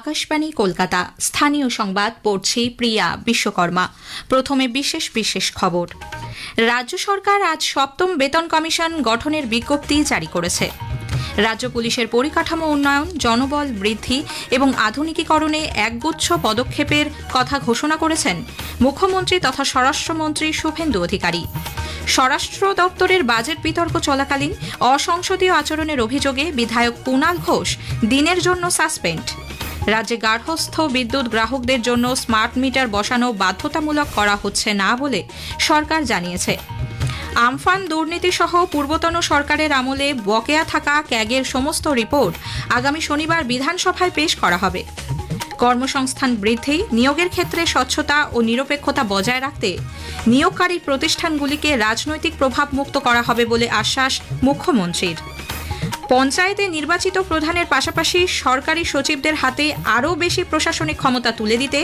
আকাশবাণী কলকাতা স্থানীয় সংবাদ পড়ছি প্রিয়া বিশ্বকর্মা। প্রথমে বিশেষ খবর। রাজ্য সরকার আজ সপ্তম বেতন কমিশন গঠনের বিজ্ঞপ্তি জারি করেছে। রাজ্য পুলিশের পরিকাঠামো উন্নয়ন, জনবল বৃদ্ধি এবং আধুনিকীকরণে একগুচ্ছ পদক্ষেপের কথা ঘোষণা করেছেন মুখ্যমন্ত্রী তথা স্বরাষ্ট্রমন্ত্রী শুভেন্দু অধিকারী। স্বরাষ্ট্র দপ্তরের বাজেট বিতর্ক চলাকালীন অসংসদীয় আচরণের অভিযোগে বিধায়ক কুণাল ঘোষ দিনের জন্য সাসপেন্ড। রাজ্যে গার্হস্থ্য বিদ্যুৎ গ্রাহকদের জন্য স্মার্ট মিটার বসানো বাধ্যতামূলক করা হচ্ছে না বলে সরকার জানিয়েছে। আমফান দুর্নীতি সহ পূর্বতন সরকারের আমলে বকেয়া থাকা ক্যাগের সমস্ত রিপোর্ট আগামী শনিবার বিধানসভায় পেশ করা হবে। কর্মসংস্থান বৃদ্ধি, নিয়োগের ক্ষেত্রে স্বচ্ছতা ও নিরপেক্ষতা বজায় রাখতে নিয়োগকারী প্রতিষ্ঠানগুলিকে রাজনৈতিক প্রভাব মুক্ত করা হবে বলে আশ্বাস মুখ্যমন্ত্রীর। পঞ্চায়েতে নির্বাচিত প্রধানের পাশাপাশি সরকারি সচিবদের হাতে আরও বেশি প্রশাসনিক ক্ষমতা তুলে দিতে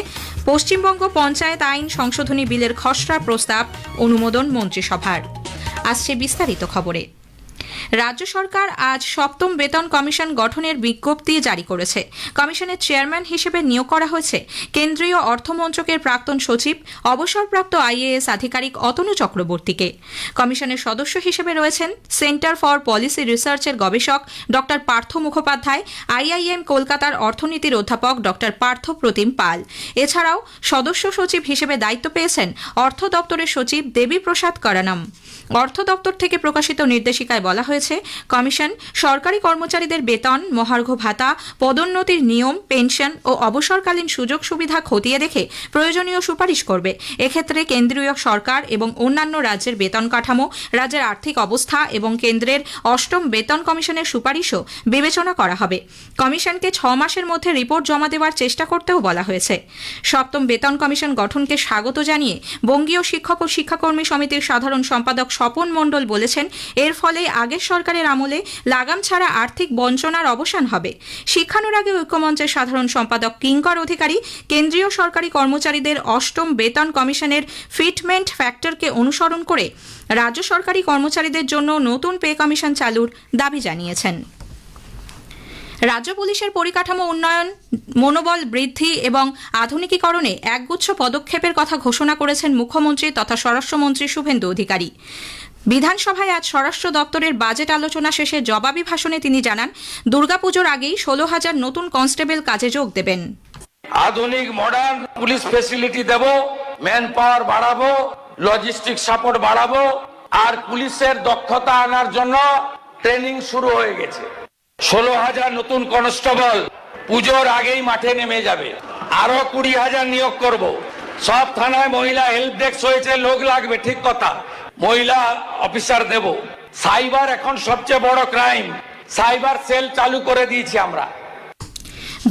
পশ্চিমবঙ্গ পঞ্চায়েত আইন সংশোধনী বিলের খসড়া প্রস্তাব অনুমোদন মন্ত্রিসভার। আসছে বিস্তারিত খবরে। রাজ্য সরকার আজ সপ্তম বেতন কমিশন গঠনের বিজ্ঞপ্তি জারি করেছে। কমিশনের চেয়ারম্যান হিসেবে নিয়োগ করা হয়েছে কেন্দ্রীয় অর্থমন্ত্রকের প্রাক্তন সচিব, অবসরপ্রাপ্ত আইএএস আধিকারিক অতনু চক্রবর্তীকে। কমিশনের সদস্য হিসেবে রয়েছেন সেন্টার ফর পলিসি রিসার্চের গবেষক ডক্টর পার্থ মুখোপাধ্যায়, আইআইএম কলকাতার অর্থনীতির অধ্যাপক ডক্টর পার্থ প্রতিম পাল। এছাড়াও সদস্য সচিব হিসেবে দায়িত্ব পেয়েছেন অর্থ দপ্তরের সচিব দেবী প্রসাদ করণম। অর্থ দপ্তর থেকে প্রকাশিত নির্দেশিকায় বলা হয়েছে, কমিশন সরকারি কর্মচারীদের বেতন, মহার্ঘ ভাতা, পদোন্নতির নিয়ম, পেনশন ও অবসরকালীন সুযোগ সুবিধা খতিয়ে দেখে প্রয়োজনীয় সুপারিশ করবে। এক্ষেত্রে কেন্দ্রীয় সরকার এবং অন্যান্য রাজ্যের বেতন কাঠামো, রাজ্যের আর্থিক অবস্থা এবং কেন্দ্রের অষ্টম বেতন কমিশনের সুপারিশও বিবেচনা করা হবে। কমিশনকে 6 মাসের মধ্যে রিপোর্ট জমা দেওয়ার চেষ্টা করতেও বলা হয়েছে। সপ্তম বেতন কমিশন গঠনকে স্বাগত জানিয়ে বঙ্গীয় শিক্ষক ও শিক্ষাকর্মী সমিতির সাধারণ সম্পাদক স্বপন মণ্ডল বলেছেন, এর ফলে আগের সরকারের আমলে লাগাম ছাড়া আর্থিক বঞ্চনার অবসান হবে। শিক্ষানুরাগী ঐক্যমঞ্চের সাধারণ সম্পাদক কিঙ্কর অধিকারী কেন্দ্রীয় সরকারি কর্মচারীদের অষ্টম বেতন কমিশনের ফিটমেন্ট ফ্যাক্টরকে অনুসরণ করে রাজ্য সরকারি কর্মচারীদের জন্য নতুন পে কমিশন চালুর দাবি জানিয়েছেন। রাজ্য পুলিশের পরিকাঠামো উন্নয়ন, মনোবল বৃদ্ধি এবং আধুনিকীকরণে একগুচ্ছ পদক্ষেপের কথা ঘোষণা করেছেন মুখ্যমন্ত্রী তথা স্বরাষ্ট্রমন্ত্রী শুভেন্দু অধিকারী। বিধানসভায় আজ স্বরাষ্ট্র দপ্তরের বাজেট আলোচনা শেষে জবাবি ভাষণে তিনি জানান, দুর্গাপুজোর আগেই 16,000 নতুন কনস্টেবল কাজে যোগ দেবেন। আধুনিক মডার্ন পুলিশ ফেসিলিটি দেব, ম্যান পাওয়ার বাড়াবো, লজিস্টিক সাপোর্ট বাড়াবো, আর পুলিশের দক্ষতা আনার জন্য ট্রেনিং শুরু হয়ে গেছে। 16,000 নতুন কনস্টেবল পুজোর আগেই মাঠে নেমে যাবে। আরো 20,000 নিয়োগ করব। সব থানায় মহিলা হেল্প ডেস্ক হয়েছে, লোক লাগবে, ঠিক কথা, মহিলা অফিসার দেব। সাইবার এখন সবচেয়ে বড় ক্রাইম, সাইবার সেল চালু করে দিয়েছি আমরা।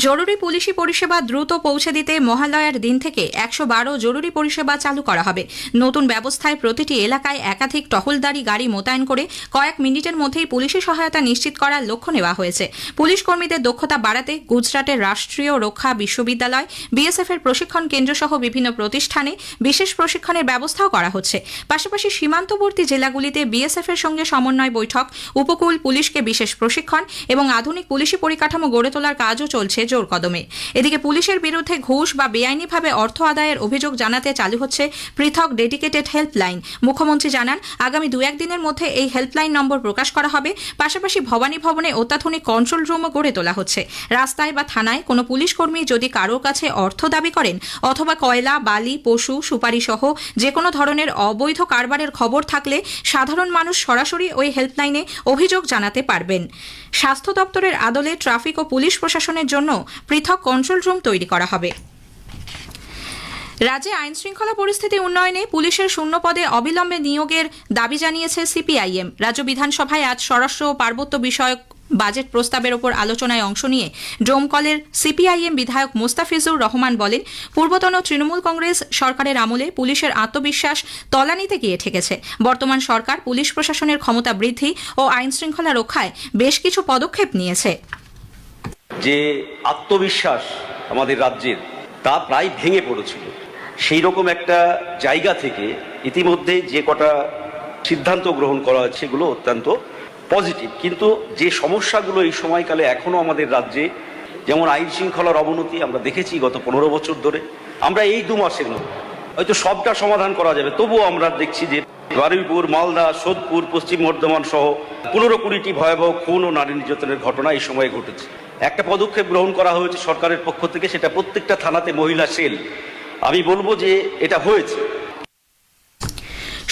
জরুরি পুলিশি পরিষেবা দ্রুত পৌঁছে দিতে মহালয়ার দিন থেকে 112 জরুরি পরিষেবা চালু করা হবে। নতুন ব্যবস্থায় প্রতিটি এলাকায় একাধিক টহলদারি গাড়ি মোতায়েন করে কয়েক মিনিটের মধ্যেই পুলিশি সহায়তা নিশ্চিত করার লক্ষ্য নেওয়া হয়েছে। পুলিশ কর্মীদের দক্ষতা বাড়াতে গুজরাটের রাষ্ট্রীয় রক্ষা বিশ্ববিদ্যালয়, বিএসএফ এর প্রশিক্ষণ কেন্দ্র সহ বিভিন্ন প্রতিষ্ঠানে বিশেষ প্রশিক্ষণের ব্যবস্থাও করা হচ্ছে। পাশাপাশি সীমান্তবর্তী জেলাগুলিতে বিএসএফ এর সঙ্গে সমন্বয় বৈঠক, উপকূল পুলিশকে বিশেষ প্রশিক্ষণ এবং আধুনিক পুলিশি পরিকাঠামো গড়ে তোলার কাজও চলছে জোর কদমে। এদিকে পুলিশের বিরুদ্ধে ঘুষ বা বেআইনিভাবে অর্থ আদায়ের অভিযোগ জানাতে চালু হচ্ছে পৃথক ডেডিকেটেড হেল্পলাইন। মুখ্যমন্ত্রী জানান, আগামী 2-1 দিনের মধ্যে এই হেল্পলাইন নম্বর প্রকাশ করা হবে। পাশাপাশি ভবানী ভবনে অত্যাধুনিক কন্ট্রোল রুমও গড়ে তোলা হচ্ছে। রাস্তায় বা থানায় কোনো পুলিশ কর্মী যদি কারোর কাছে অর্থ দাবি করেন অথবা কয়লা, বালি, পশু, সুপারি সহ যে কোনো ধরনের অবৈধ কারবারের খবর থাকলে সাধারণ মানুষ সরাসরি ওই হেল্পলাইনে অভিযোগ জানাতে পারবেন। স্বাস্থ্য দপ্তরের আদলে ট্রাফিক ও পুলিশ প্রশাসনের জন্য পৃথক কন্ট্রোল রুম তৈরি করা হবে। রাজ্যে আইন শৃঙ্খলা পরিস্থিতি উন্নয়নে পুলিশের শূন্য পদে অবিলম্বে নিয়োগের দাবি জানিয়েছে সিপিআইএম। রাজ্য বিধানসভায় আজ স্বরাষ্ট্র ও পার্বত্য বিষয়ক বাজেট প্রস্তাবের ওপর আলোচনায় অংশ নিয়ে ডোমকলের সিপিআইএম বিধায়ক মোস্তাফিজুর রহমান বলেন, পূর্বতন তৃণমূল কংগ্রেস সরকারের আমলে পুলিশের আত্মবিশ্বাস তলানিতে গিয়ে ঠেকেছে। বর্তমান সরকার পুলিশ প্রশাসনের ক্ষমতা বৃদ্ধি ও আইন শৃঙ্খলা রক্ষায় বেশ কিছু পদক্ষেপ নিয়েছে। যে আত্মবিশ্বাস আমাদের রাজ্যের, তা প্রায় ভেঙে পড়েছিল। সেই রকম একটা জায়গা থেকে ইতিমধ্যে যে কটা সিদ্ধান্ত গ্রহণ করা হয়েছে সেগুলো অত্যন্ত পজিটিভ, কিন্তু যে সমস্যাগুলো এই সময়কালে এখনো আমাদের রাজ্যে যেমন আইন শৃঙ্খলার অবনতি আমরা দেখেছি গত 15 বছর ধরে। আমরা এই 2 মাসের মধ্যে হয়তো সবটা সমাধান করা যাবে, তবুও আমরা দেখছি যে বারুইপুর, মালদা, সোদপুর, পশ্চিম বর্ধমান সহ 15-20টি ভয়াবহ খুন ও নারী নির্যাতনের ঘটনা এই সময়ে ঘটেছে। একটা পদক্ষেপ গ্রহণ করা হয়েছে সরকারের পক্ষ থেকে, সেটা প্রত্যেকটা থানাতে মহিলা সেল। আমি বলবো যে এটা হয়েছে।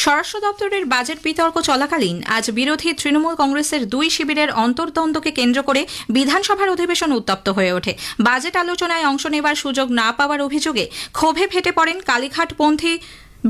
স্বরাষ্ট্র দপ্তরের বাজেট বিতর্ক চলাকালীন আজ বিরোধী তৃণমূল কংগ্রেসের 2 শিবিরের অন্তর্দ্বন্দ্বকে কেন্দ্র করে বিধানসভার অধিবেশন উত্তপ্ত হয়ে ওঠে। বাজেট আলোচনায় অংশ নেবার সুযোগ না পাওয়ার অভিযোগে ক্ষোভে ফেটে পড়েন কালীঘাটপন্থী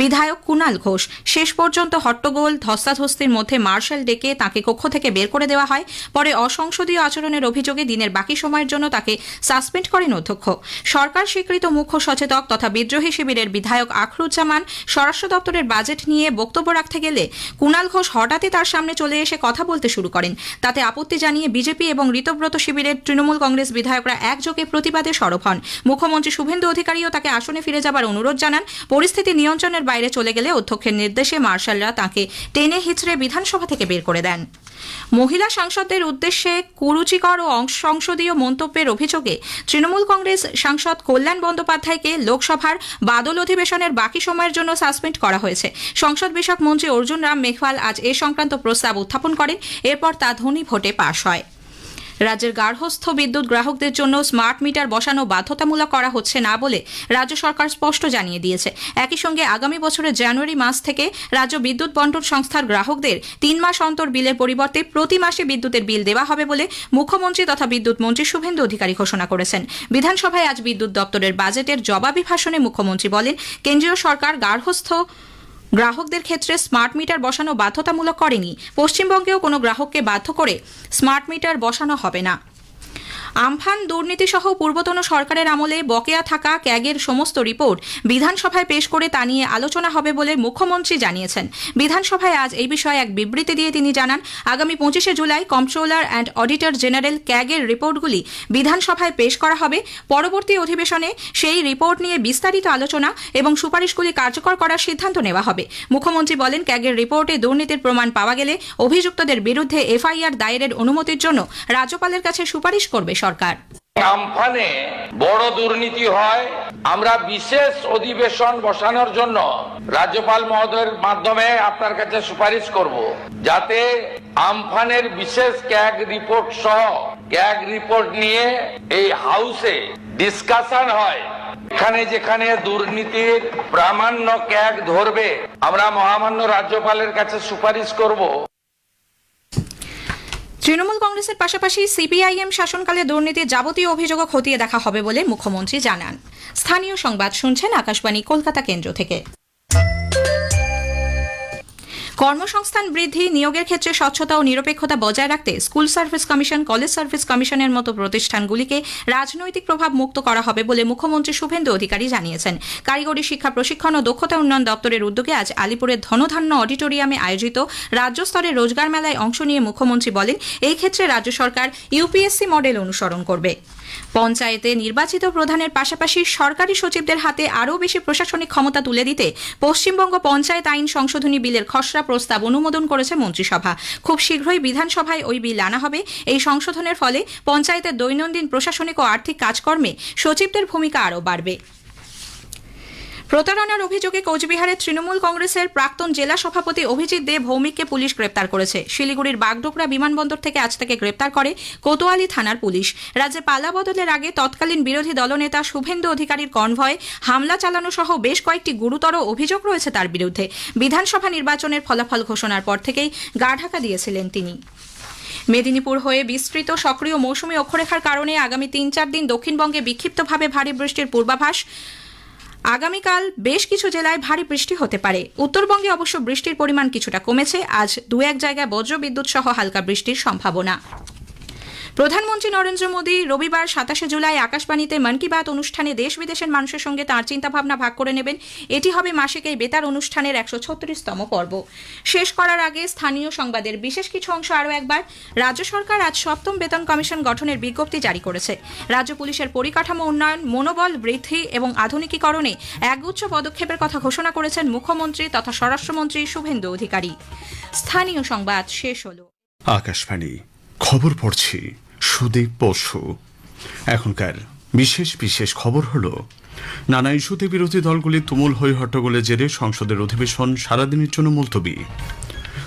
বিধায়ক কুণাল ঘোষ। শেষ পর্যন্ত হট্টগোল ধস্তাধস্তির মধ্যে মার্শাল ডেকে তাকে কক্ষ থেকে বের করে দেওয়া হয়। পরে অসংসদীয় আচরণের অভিযোগে দিনের বাকি সময়ের জন্য তাকে সাসপেন্ড করেন অধ্যক্ষ। সরকার স্বীকৃত মুখ্য সচেতক তথা বিদ্রোহী শিবিরের বিধায়ক আখরুজ্জামান স্বরাষ্ট্র দপ্তরের বাজেট নিয়ে বক্তব্য রাখতে গেলে কুণাল ঘোষ হঠাৎই তার সামনে চলে এসে কথা বলতে শুরু করেন। তাতে আপত্তি জানিয়ে বিজেপি এবং ঋতব্রত শিবিরের তৃণমূল কংগ্রেস বিধায়করা একযোগে প্রতিবাদে সরব হন। মুখ্যমন্ত্রী শুভেন্দু অধিকারীও তাকে আসনে ফিরে যাবার অনুরোধ জানান। পরিস্থিতি নিয়ন্ত্রণের বাইরে চলে গেলে অধ্যক্ষের নির্দেশে মার্শালরা তাকে টেনে হিচড়ে বিধানসভা থেকে বের করে দেন। মহিলা সাংসদদের উদ্দেশ্যে কুরুচিকর ও অসংসদীয় মন্তব্যের অভিযোগে তৃণমূল কংগ্রেস সাংসদ কল্যাণ বন্দ্যোপাধ্যায়কে লোকসভার বাদল অধিবেশনের বাকি সময়ের জন্য সাসপেন্ড করা হয়েছে। সংসদ বিষয়ক মন্ত্রী অর্জুন রাম মেঘওয়াল আজ এ সংক্রান্ত প্রস্তাব উত্থাপন করেন। এরপর তা ধ্বনি ভোটে পাশ হয়। রাজ্যের গার্হস্থ্য বিদ্যুৎ গ্রাহকদের জন্য স্মার্ট মিটার বসানো বাধ্যতামূলক করা হচ্ছে না বলে রাজ্য সরকার স্পষ্ট জানিয়ে দিয়েছে। একই সঙ্গে আগামী বছরের জানুয়ারি মাস থেকে রাজ্য বিদ্যুৎ বণ্টন সংস্থার গ্রাহকদের 3 মাস অন্তর বিলের পরিবর্তে প্রতি মাসে বিদ্যুতের বিল দেওয়া হবে বলে মুখ্যমন্ত্রী তথা বিদ্যুৎ মন্ত্রী শুভেন্দু অধিকারী ঘোষণা করেছেন। বিধানসভায় আজ বিদ্যুৎ দপ্তরের বাজেটের জবাবি ভাষণে মুখ্যমন্ত্রী বলেন, কেন্দ্রীয় সরকার গার্হস্থ্য গ্রাহকদের ক্ষেত্রে স্মার্ট মিটার বসানো বাধ্যতামূলক করেনি। পশ্চিমবঙ্গেও কোনো গ্রাহককে বাধ্য করে স্মার্ট মিটার বসানো হবে না। আমফান দুর্নীতি সহ পূর্বতন সরকারের আমলে বকেয়া থাকা ক্যাগের সমস্ত রিপোর্ট বিধানসভায় পেশ করে তা নিয়ে আলোচনা হবে বলে মুখ্যমন্ত্রী জানিয়েছেন। বিধানসভায় আজ এই বিষয়ে এক বিবৃতি দিয়ে তিনি জানান, আগামী 25শে জুলাই কম্পট্রোলার অ্যান্ড অডিটর জেনারেল ক্যাগের রিপোর্টগুলি বিধানসভায় পেশ করা হবে। পরবর্তী অধিবেশনে সেই রিপোর্ট নিয়ে বিস্তারিত আলোচনা এবং সুপারিশগুলি কার্যকর করার সিদ্ধান্ত নেওয়া হবে। মুখ্যমন্ত্রী বলেন, ক্যাগের রিপোর্টে দুর্নীতির প্রমাণ পাওয়া গেলে অভিযুক্তদের বিরুদ্ধে এফআইআর দায়েরের অনুমতির জন্য রাজ্যপালের কাছে সুপারিশ করবে সরকার। আমফানে বড় দুর্নীতি হয়, আমরা বিশেষ অধিবেশন বসানোর জন্য রাজ্যপাল মহোদয়ের মাধ্যমে আপনার কাছে সুপারিশ করব, যাতে আমফানের বিশেষ ক্যাগ রিপোর্ট সহ ক্যাগ রিপোর্ট নিয়ে এই হাউসে ডিসকাশন হয়। এখানে যেখানে দুর্নীতির প্রামাণ্য ক্যাগ ধরবে, আমরা মহামান্য রাজ্যপালের কাছে সুপারিশ করব। তৃণমূল কংগ্রেসের পাশাপাশি সিপিআইএম শাসনকালে দুর্নীতির যাবতীয় অভিযোগও খতিয়ে দেখা হবে বলে মুখ্যমন্ত্রী জানান। স্থানীয় সংবাদ শুনছেন আকাশবাণী কলকাতা কেন্দ্র থেকে। কর্মসংস্থান বৃদ্ধি, নিয়োগের ক্ষেত্রে স্বচ্ছতা ও নিরপেক্ষতা বজায় রাখতে school service commission, college service কমিশনের মতো প্রতিষ্ঠানগুলিকে রাজনৈতিক প্রভাব মুক্ত করা হবে বলে মুখ্যমন্ত্রী শুভেন্দু অধিকারী জানিয়েছেন। কারিগরি শিক্ষা প্রশিক্ষণ ও দক্ষতা উন্নয়ন দপ্তরের উদ্যোগে আজ আলিপুরের ধনধান্য অডিটোরিয়ামে আয়োজিত রাজ্য স্তরের রোজগার মেলায় অংশ নিয়ে মুখ্যমন্ত্রী বলেন, এই ক্ষেত্রে রাজ্য সরকার ইউপিএসসি মডেল অনুসরণ করবে। পঞ্চায়েতে নির্বাচিত প্রধানের পাশাপাশি সরকারি সচিবদের হাতে আরও বেশি প্রশাসনিক ক্ষমতা তুলে দিতে পশ্চিমবঙ্গ পঞ্চায়েত আইন সংশোধনী বিলের খসড়া প্রস্তাব অনুমোদন করেছে মন্ত্রিসভা। খুব শীঘ্রই বিধানসভায় ওই বিল আনা হবে। এই সংশোধনের ফলে পঞ্চায়েতের দৈনন্দিন প্রশাসনিক ও আর্থিক কাজকর্মে সচিবদের ভূমিকা আরও বাড়বে। প্রতারণার অভিযোগে কোচবিহারের তৃণমূল কংগ্রেসের প্রাক্তন জেলা সভাপতি অভিজিৎ দে ভৌমিককে পুলিশ গ্রেপ্তার করেছে। শিলিগুড়ির বাগডোগরা বিমানবন্দর থেকে আজ তাকে গ্রেপ্তার করে কোতোয়ালি থানার পুলিশ। রাজ্যে পালা বদলের আগে তৎকালীন বিরোধী দলনেতা শুভেন্দু অধিকারীর কনভয়ে হামলা চালানো সহ বেশ কয়েকটি গুরুতর অভিযোগ রয়েছে তার বিরুদ্ধে। বিধানসভা নির্বাচনের ফলাফল ঘোষণার পর থেকেই গা ঢাকা দিয়েছিলেন তিনি। মেদিনীপুর হয়ে বিস্তৃত সক্রিয় মৌসুমী অক্ষরেখার কারণে আগামী 3-4 দিন দক্ষিণবঙ্গে বিক্ষিপ্তভাবে ভারী বৃষ্টির পূর্বাভাস। আগামীকাল বেশ কিছু জেলায় ভারী বৃষ্টি হতে পারে। উত্তরবঙ্গে অবশ্য বৃষ্টির পরিমাণ কিছুটা কমেছে। আজ 2-1 জায়গায় বজ্রবিদ্যুৎ সহ হালকা বৃষ্টির সম্ভাবনা। প্রধানমন্ত্রী নরেন্দ্র মোদী রবিবার 27শে জুলাই আকাশবাণীতে মন কি বাত অনুষ্ঠানে দেশ বিদেশের মানুষের সঙ্গে তাঁর চিন্তাভাবনা ভাগ করে নেবেন। এটি হবে মাসিক এই বেতার অনুষ্ঠানের 136তম পর্ব। শেষ করার আগে স্থানীয় সংবাদের বিশেষ কিছু অংশ আরও একবার। রাজ্য সরকার আজ 7ম বেতন কমিশন গঠনের বিজ্ঞপ্তি জারি করেছে। রাজ্য পুলিশের পরিকাঠামো উন্নয়ন, মনোবল বৃদ্ধি এবং আধুনিকীকরণে একগুচ্ছ পদক্ষেপের কথা ঘোষণা করেছেন মুখ্যমন্ত্রী তথা স্বরাষ্ট্রমন্ত্রী শুভেন্দু অধিকারী। স্থানীয় সংবাদ শেষ হল। আকাশবাণী খবর পড়ছি সুদীপ বসু। এখনকার বিশেষ বিশেষ খবর হলো, নানা ইস্যুতে বিরোধী দলগুলির তুমুল হই হট্টগোলের জেরে সংসদের অধিবেশন সারাদিনের জন্য মুলতবি।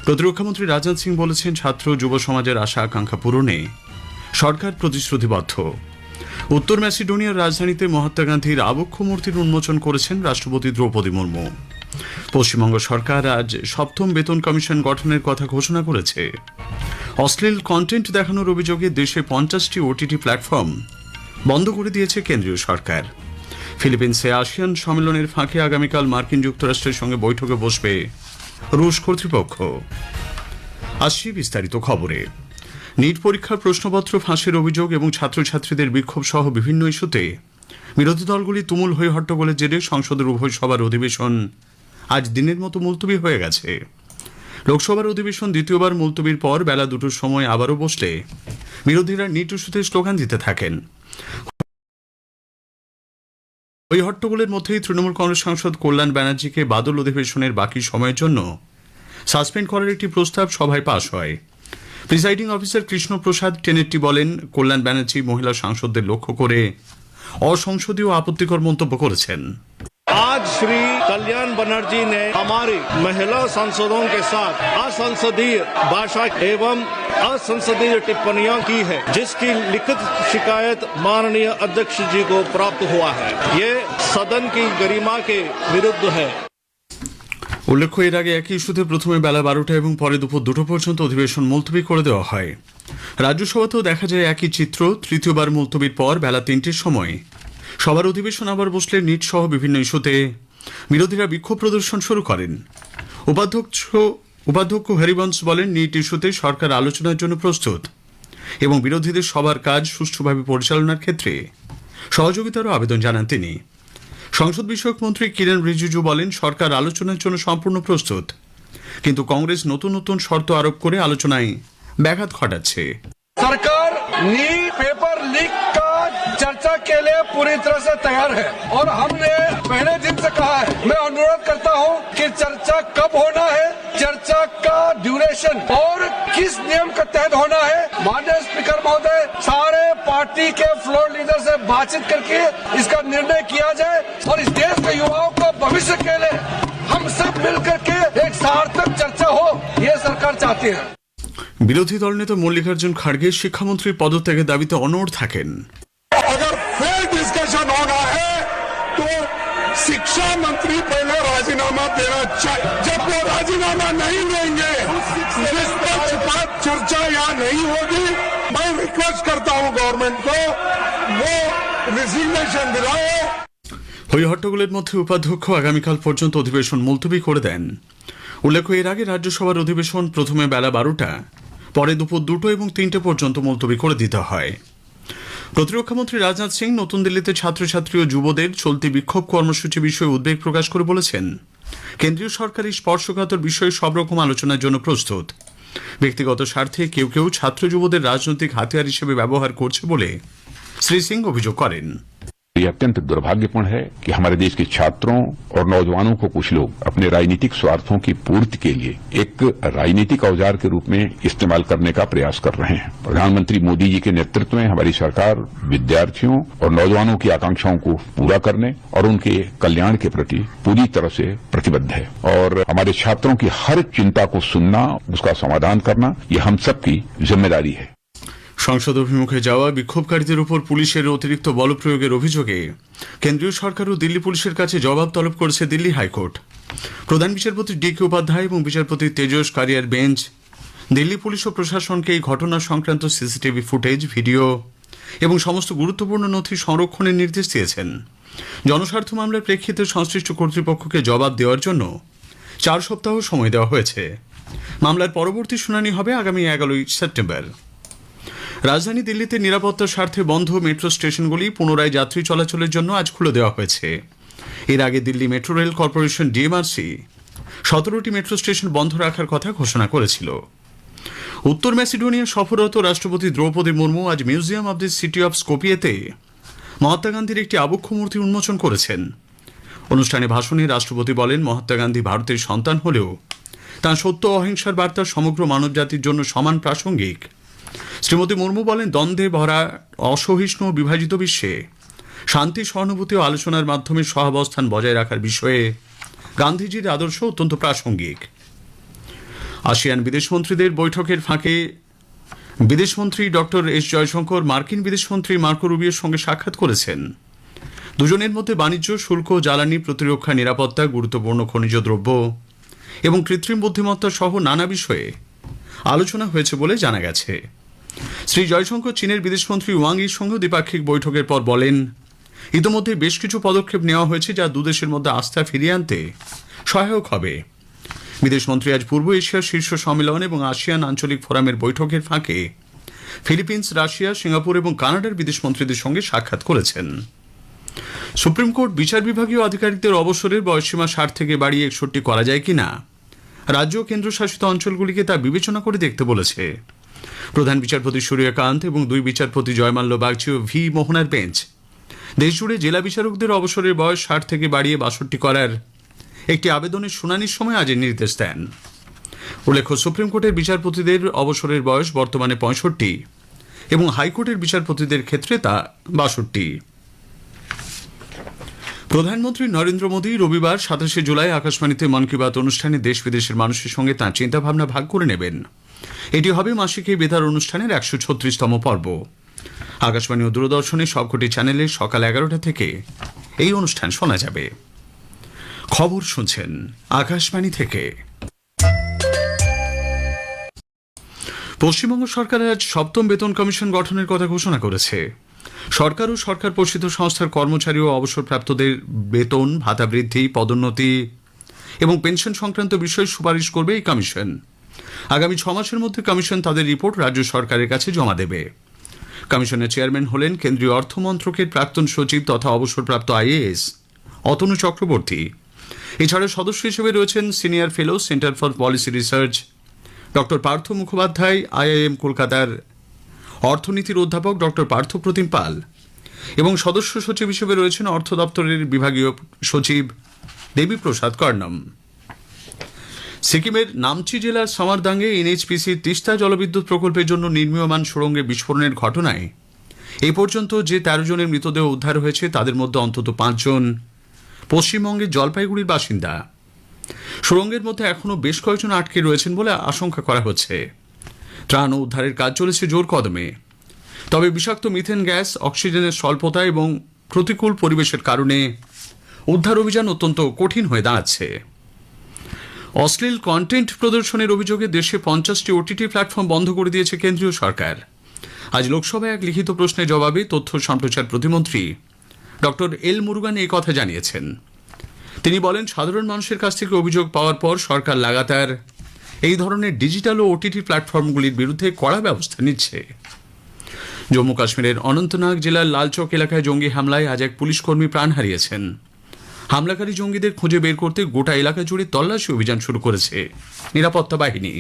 প্রতিরক্ষামন্ত্রী রাজনাথ সিং বলেছেন, ছাত্র যুব সমাজের আশা আকাঙ্ক্ষা পূরণে সরকার প্রতিশ্রুতিবদ্ধ। উত্তর ম্যাসিডোনিয়ার রাজধানীতে মহাত্মা গান্ধীর আবক্ষ মূর্তির উন্মোচন করেছেন রাষ্ট্রপতি দ্রৌপদী মুর্মু। পশ্চিমবঙ্গ সরকার আজ 7ম বেতন কমিশন গঠনের কথা ঘোষণা করেছে। অশ্লীল কন্টেন্ট দেখানোর অভিযোগে দেশে 50টি ওটিটি প্ল্যাটফর্ম বন্ধ করে দিয়েছে কেন্দ্রীয় সরকার। ফিলিপিন্সে আসিয়ান সম্মেলনের ফাঁকে আগামীকাল মার্কিন যুক্তরাষ্ট্রের সঙ্গে বৈঠকে বসবে রুশ কর্তৃপক্ষ। আসছি বিস্তারিত খবরে। নিট পরীক্ষার প্রশ্নপত্র ফাঁসের অভিযোগ এবং ছাত্রছাত্রীদের বিক্ষোভ সহ বিভিন্ন ইস্যুতে বিরোধী দলগুলি তুমুল হই হট্টগোলের জেরে সংসদের উভয় সভার অধিবেশন আজ দিনের মতো মুলতবি হয়ে গেছে। লোকসভার অধিবেশন দ্বিতীয়বার মুলতবির পর বেলা 2টোর সময় আবারও বসলে বিরোধীরা নিট ইস্যুতে স্লোগান দিতে থাকেন। ওই হট্টগোলের মধ্যেই তৃণমূল কংগ্রেস সাংসদ কল্যাণ ব্যানার্জিকে বাদল অধিবেশনের বাকি সময়ের জন্য সাসপেন্ড করার একটি প্রস্তাব সভায় পাশ হয়। প্রিসাইডিং অফিসার কৃষ্ণ প্রসাদ টেনেট্টি বলেন, কল্যাণ ব্যানার্জি মহিলা সাংসদদের লক্ষ্য করে অসংসদীয় আপত্তিকর মন্তব্য করেছেন। आज श्री कल्याण बनर्जी ने हमारी महिला सांसदों के साथ असंसदीय भाषा एवं असंसदीय टिप्पणियां की है, जिसकी लिखित शिकायत माननीय अध्यक्ष जी को प्राप्त हुआ है। ये सदन की गरिमा के विरुद्ध है। উল্লেখ্য, এর আগে একই ইস্যুতে প্রথমে বেলা 12টা এবং পরে দুপুর 2টো পর্যন্ত অধিবেশন মুলতবি করে দেওয়া হয়। রাজ্যসভাতেও দেখা যায় একই চিত্র। তৃতীয়বার মুলতবির পর বেলা 3টের সময় সবার অধিবেশন আবার বসলে নিট সহ বিভিন্ন ইস্যুতে বিরোধীরা বিক্ষোভ প্রদর্শন শুরু করেন। উপাধ্যক্ষ হরিবংশ বলেন, নিট ইস্যুতে সরকার আলোচনার জন্য প্রস্তুত এবং বিরোধীদের সবার কাজ সুষ্ঠুভাবে পরিচালনার ক্ষেত্রে সহযোগিতারও আবেদন জানান তিনি। সংসদ বিষয়ক মন্ত্রী কিরেন রিজিজু বলেন, সরকার আলোচনার জন্য সম্পূর্ণ প্রস্তুত, কিন্তু কংগ্রেস নতুন নতুন শর্ত আরোপ করে আলোচনায় ব্যাঘাত ঘটাচ্ছে। सरकार नीट पेपर लीक का चर्चा के लिए पूरी तरह से तैयार है और हमने पहले दिन से कहा है। मैं अनुरोध करता हूं कि चर्चा कब होना है, चर्चा का ड्यूरेशन और किस नियम के तहत होना है। माननीय स्पीकर महोदय, सारे पार्टी के फ्लोर लीडर से बातचीत करके इसका निर्णय किया जाए और इस देश के युवाओं को भविष्य के लिए हम सब मिलकर के एक सार्थक चर्चा हो, ये सरकार चाहती है। বিরোধী দলনেতা মল্লিকার্জুন খাড়গে শিক্ষামন্ত্রীর পদত্যাগের দাবিতে অনড় থাকেন। अगर फेयर डिस्कशन होना है तो शिक्षा मंत्री पहले राजीनामा देना चाहिए। जब वो राजीनामा नहीं देंगे, निष्पक्षपात चर्चा यहाँ नहीं होगी। मैं रिक्वेस्ट करता हूँ गवर्नमेंट को वो रिजिग्नेशन दिलाए। হই হট্টগোলের মধ্যে উপাধ্যক্ষ আগামীকাল পর্যন্ত অধিবেশন মুলতবি করে দেন। উল্লেখ্য, এর আগে রাজ্যসভার অধিবেশন প্রথমে বেলা 12টা, পরে দুপুর 2টো এবং 3টে পর্যন্ত মুলতবি করে দিতে হয়। প্রতিরক্ষামন্ত্রী রাজনাথ সিং নতুন দিল্লিতে ছাত্রছাত্রী ও যুবদের চলতি বিক্ষোভ কর্মসূচি বিষয়ে উদ্বেগ প্রকাশ করে বলেছেন, কেন্দ্রীয় সরকার এই স্পর্শকাতর বিষয়ে সব রকম আলোচনার জন্য প্রস্তুত। ব্যক্তিগত স্বার্থে কেউ কেউ ছাত্র যুবদের রাজনৈতিক হাতিয়ার হিসেবে ব্যবহার করছে বলে শ্রী সিং অভিযোগ করেন। ये अत्यंत दुर्भाग्यपूर्ण है कि हमारे देश के छात्रों और नौजवानों को कुछ लोग अपने राजनीतिक स्वार्थों की पूर्ति के लिए एक राजनीतिक औजार के रूप में इस्तेमाल करने का प्रयास कर रहे हैं। प्रधानमंत्री मोदी जी के नेतृत्व में हमारी सरकार विद्यार्थियों और नौजवानों की आकांक्षाओं को पूरा करने और उनके कल्याण के प्रति पूरी तरह से प्रतिबद्ध है और हमारे छात्रों की हर चिंता को सुनना, उसका समाधान करना, ये हम सबकी जिम्मेदारी है। সংসদ অভিমুখে যাওয়া বিক্ষোভকারীদের উপর পুলিশের অতিরিক্ত বল প্রয়োগের অভিযোগে কেন্দ্রীয় সরকার ও দিল্লি পুলিশের কাছে জবাব তলব করেছে দিল্লি হাইকোর্ট। প্রধান বিচারপতি ডি.কে উপাধ্যায় এবং বিচারপতি তেজস কারিয়ার বেঞ্চ দিল্লি পুলিশ ও প্রশাসনকে এই ঘটনা সংক্রান্ত সিসিটিভি ফুটেজ, ভিডিও এবং সমস্ত গুরুত্বপূর্ণ নথি সংরক্ষণের নির্দেশ দিয়েছেন। জনস্বার্থ মামলার প্রেক্ষিতে সংশ্লিষ্ট কর্তৃপক্ষকে জবাব দেওয়ার জন্য 4 সপ্তাহ সময় দেওয়া হয়েছে। মামলার পরবর্তী শুনানি হবে আগামী 11 সেপ্টেম্বর। রাজধানী দিল্লিতে নিরাপত্তার স্বার্থে বন্ধ মেট্রো স্টেশনগুলি পুনরায় যাত্রী চলাচলের জন্য আজ খুলে দেওয়া হয়েছে। এর আগে Delhi metro rail corporation DMRC 17টি মেট্রো স্টেশন বন্ধ রাখার কথা ঘোষণা করেছিল। উত্তর ম্যাসিডোনিয়া সফররত রাষ্ট্রপতি দ্রৌপদী মুর্মু আজ museum of the city of স্কোপিয়েতে মহাত্মা গান্ধীর একটি আবক্ষ মূর্তি উন্মোচন করেছেন। অনুষ্ঠানে ভাষণে রাষ্ট্রপতি বলেন, মহাত্মা গান্ধী ভারতের সন্তান হলেও তাঁর সত্য অহিংসার বার্তা সমগ্র মানবজাতির জন্য সমান প্রাসঙ্গিক। শ্রীমতী মুর্মু বলেন, দ্বন্দ্বে ভরা অসহিষ্ণু বিভাজিত বিশ্বে শান্তি, সহানুভূতি ও আলোচনার মাধ্যমে সহাবস্থান বজায় রাখার বিষয়ে গান্ধীজির আদর্শ অত্যন্ত প্রাসঙ্গিক। আসিয়ান বিদেশমন্ত্রীদের বৈঠকের ফাঁকে বিদেশমন্ত্রী ডক্টর এস জয়শঙ্কর মার্কিন বিদেশমন্ত্রী মার্কো রুবিওর সঙ্গে সাক্ষাৎ করেছেন। দুজনের মধ্যে বাণিজ্য, শুল্ক, জ্বালানি, প্রতিরক্ষা, নিরাপত্তা, গুরুত্বপূর্ণ খনিজ দ্রব্য এবং কৃত্রিম বুদ্ধিমত্তা সহ নানা বিষয়ে আলোচনা হয়েছে বলে জানা গেছে। শ্রী জয়শঙ্কর চীনের বিদেশমন্ত্রী ওয়াং ইর সঙ্গে দ্বিপাক্ষিক বৈঠকের পর বলেন, ইতিমধ্যে বেশ কিছু পদক্ষেপ নেওয়া হয়েছে যা দুদেশের মধ্যে আস্থা ফিরিয়ে আনতে সহায়ক হবে। বিদেশমন্ত্রী আজ পূর্ব এশিয়ার শীর্ষ সম্মেলন এবং আসিয়ান আঞ্চলিক ফোরামের বৈঠকের ফাঁকে ফিলিপিন্স, রাশিয়া, সিঙ্গাপুর এবং কানাডার বিদেশমন্ত্রীদের সঙ্গে সাক্ষাৎ করেছেন। সুপ্রিম কোর্ট বিচার বিভাগীয় আধিকারিকদের অবসরের বয়সসীমা 60 থেকে বাড়িয়ে 61 করা যায় কিনা রাজ্য ও কেন্দ্রশাসিত অঞ্চলগুলিকে তা বিবেচনা করে দেখতে বলেছে। প্রধান বিচারপতি সূর্যকান্ত এবং 2 বিচারপতি জয়মাল্য বাগচি ও ভি মোহনার বেঞ্চ দেশজুড়ে জেলা বিচারকদের অবসরের বয়স 60 থেকে বাড়িয়ে 62 করার একটি আবেদনের শুনানির সময় আজ নির্দেশ দেন। উল্লেখ্য, সুপ্রিম কোর্টের বিচারপতিদের অবসরের বয়স বর্তমানে 65 এবং হাইকোর্টের বিচারপতিদের ক্ষেত্রে তা 62। প্রধানমন্ত্রী নরেন্দ্র মোদী রবিবার 27 জুলাই আকাশবাণীতে মন কি বাত অনুষ্ঠানে দেশ বিদেশের মানুষের সঙ্গে তাঁর চিন্তাভাবনা ভাগ করে নেবেন। এটি হবে মাসিক এই বেতার অনুষ্ঠানের 136তম পর্ব। আকাশবাণী ও দূরদর্শনের সবকটি চ্যানেলে সকাল 11টা থেকে এই অনুষ্ঠান শোনা যাবে। খবর শুনছেন আকাশবাণী থেকে। পশ্চিমবঙ্গ সরকার আজ 7ম বেতন কমিশন গঠনের কথা ঘোষণা করেছে। সরকার ও সরকার পোষিত সংস্থার কর্মচারী ও অবসরপ্রাপ্তদের বেতন, ভাতা বৃদ্ধি, পদোন্নতি এবং পেনশন সংক্রান্ত বিষয়ে সুপারিশ করবে এই কমিশন। আগামী 6 মাসের মধ্যে কমিশন তাদের রিপোর্ট রাজ্য সরকারের কাছে জমা দেবে। কমিশনের চেয়ারম্যান হলেন কেন্দ্রীয় অর্থ মন্ত্রকের প্রাক্তন সচিব তথা অবসরপ্রাপ্ত আইএএস অতনু চক্রবর্তী। এছাড়া সদস্য হিসেবে রয়েছেন senior fellow, centre for policy research doctor Partha Mukhopadhyay, IIM কলকাতার অর্থনীতির অধ্যাপক ডক্টর পার্থ প্রতিম পাল এবং সদস্য সচিব হিসেবে রয়েছেন অর্থ দপ্তরের বিভাগীয় সচিব দেবীপ্রসাদ কর্ণম। সিকিমের নামচি জেলার সামারদাঙ্গে এনএইচপিসির তিস্তা জলবিদ্যুৎ প্রকল্পের জন্য নির্মীয়মান সুড়ঙ্গে বিস্ফোরণের ঘটনায় এ পর্যন্ত যে 13 জনের মৃতদেহ উদ্ধার হয়েছে তাদের মধ্যে অন্তত 5 জন পশ্চিমবঙ্গের জলপাইগুড়ির বাসিন্দা। সুড়ঙ্গের মধ্যে এখনও বেশ কয়েকজন আটকে রয়েছেন বলে আশঙ্কা করা হচ্ছে। ত্রাণ ও উদ্ধারের কাজ চলেছে জোর কদমে। তবে বিষাক্ত মিথেন গ্যাস, অক্সিজেনের স্বল্পতা এবং প্রতিকূল পরিবেশের কারণে উদ্ধার অভিযান অত্যন্ত কঠিন হয়ে দাঁড়াচ্ছে। অশ্লীল কন্টেন্ট প্রদর্শনের অভিযোগে দেশে 50টি ওটিটি প্ল্যাটফর্ম বন্ধ করে দিয়েছে কেন্দ্রীয় সরকার। আজ লোকসভায় এক লিখিত প্রশ্নের জবাবে তথ্য সম্প্রচার প্রতিমন্ত্রী ডক্টর এল মুরুগান এই কথা জানিয়েছেন। তিনি বলেন, সাধারণ মানুষের কাছ থেকে অভিযোগ পাওয়ার পর সরকার লাগাতার এই ধরনের ডিজিটাল ও ওটিটি প্ল্যাটফর্মগুলির বিরুদ্ধে কড়া ব্যবস্থা নিচ্ছে। জম্মু কাশ্মীরের অনন্তনাগ জেলার লালচক এলাকায় জঙ্গি হামলায় আজ এক পুলিশ কর্মী প্রাণ হারিয়েছেন। হামলাকারী জঙ্গিদের খুঁজে বের করতে গোটা এলাকা জুড়ে তল্লাশি অভিযান শুরু করেছে নিরাপত্তা বাহিনী।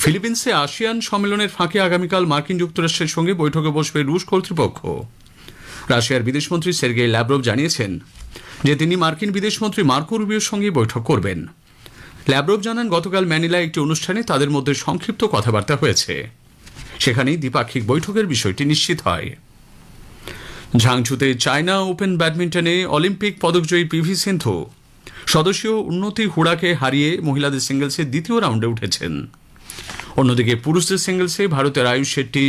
ফিলিপিন্সে আসিয়ান সম্মেলনের ফাঁকে আগামীকাল মার্কিন যুক্তরাষ্ট্রের সঙ্গে বৈঠকে বসবে রুশ কর্তৃপক্ষ। রাশিয়ার বিদেশমন্ত্রী সের্গেই ল্যাভরভ জানিয়েছেন যে তিনি মার্কিন বিদেশমন্ত্রী মার্কো রুবিওর সঙ্গে বৈঠক করবেন। ল্যাভরভ জানান, গতকাল ম্যানিলায় একটি অনুষ্ঠানে তাদের মধ্যে সংক্ষিপ্ত কথাবার্তা হয়েছে। সেখানেই দ্বিপাক্ষিক বৈঠকের বিষয়টি নিশ্চিত হয়। ঝাংঝুতে চায়না ওপেন ব্যাডমিন্টনে অলিম্পিক পদকজয়ী পিভি সিন্ধু সদস্যীয় উন্নতি হুড়াকে হারিয়ে মহিলাদের সিঙ্গলসে দ্বিতীয় রাউন্ডে উঠেছেন। অন্যদিকে পুরুষদের সিঙ্গলসে ভারতের আয়ুষ শেট্টি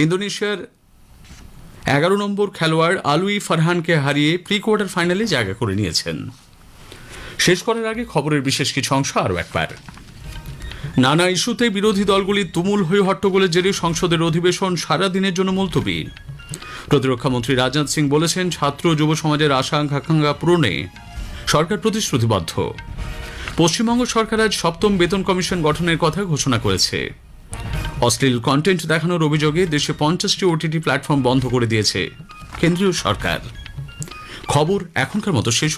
ইন্দোনেশিয়ার 11 নম্বর খেলোয়াড় আলুই ফারহানকে হারিয়ে প্রি কোয়ার্টার ফাইনালে জায়গা করে নিয়েছেন। শেষ করার আগে খবরের বিশেষ কিছু অংশ আরও একবার। নানা ইস্যুতে বিরোধী দলগুলির তুমুল হই হট্টগোলের জেরে সংসদের অধিবেশন সারা দিনের জন্য মুলতবি। প্রতিরক্ষা মন্ত্রী রাজনাথ সিং বলেছেন, ছাত্র যুব সমাজের আশা আকাঙ্ক্ষা পূরণে সরকার প্রতিশ্রুতিবদ্ধ। পশ্চিমবঙ্গ সরকার আজ 7ম বেতন কমিশন গঠনের কথা ঘোষণা করেছে। অশ্লীল কন্টেন্ট দেখানোর অভিযোগে দেশে 50টি ওটিটি প্ল্যাটফর্ম বন্ধ করে দিয়েছে কেন্দ্রীয় সরকার। খবর এখনকার মতো শেষ।